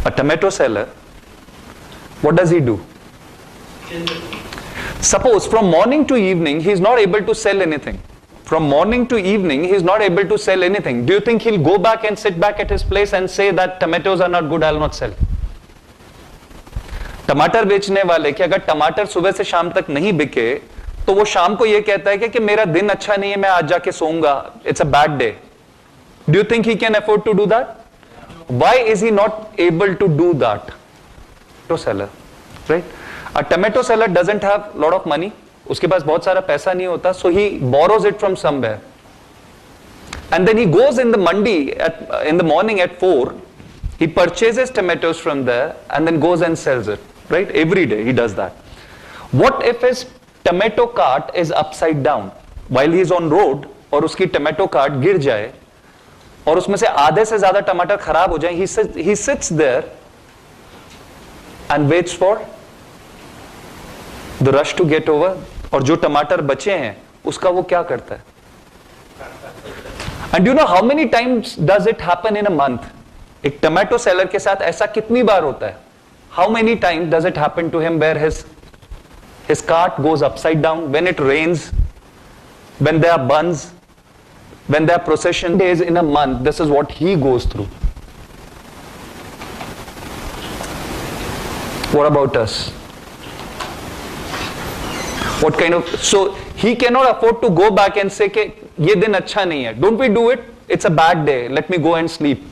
A tomato seller, what does he do? Suppose from morning to evening he is not able to sell anything. From morning to evening he is not able to sell anything. Do you think he'll go back and sit back at his place and say that tomatoes are not good, I'll not sell? टमाटर बेचने वाले कि अगर टमाटर सुबह से शाम तक नहीं बिके तो वो शाम को ये कहता है कि मेरा दिन अच्छा नहीं है, मैं आज जाके सोऊंगा, it's a bad day. Do you think he can afford to do that? Why is he not able to do that? Tomato seller, right? A tomato seller doesn't have a lot of money. उसके पास बहुत सारा पैसा नहीं होता, so he borrows it from somewhere. And then he goes in the mandi in the morning at 4, he purchases tomatoes from there and then goes and sells it, right? Every day he does that. What if his tomato cart is upside down while he is on road और उसकी tomato cart गिर जाए और उसमें से आधे से ज्यादा टमाटर खराब हो जाए? He sits there and waits for the rush to get over. और जो टमाटर बचे हैं उसका वो क्या करता है? And do you know how many times does it happen in a month? एक टमाटो सेलर के साथ ऐसा कितनी बार होता है? How many times does it happen to him where his cart goes upside down when it rains, when there are buns, when there are procession days in a month? This is what he goes through. What about us? What kind of, so he cannot afford to go back and say कि ये दिन अच्छा नहीं है. Don't we do it? It's a bad day. Let me go and sleep.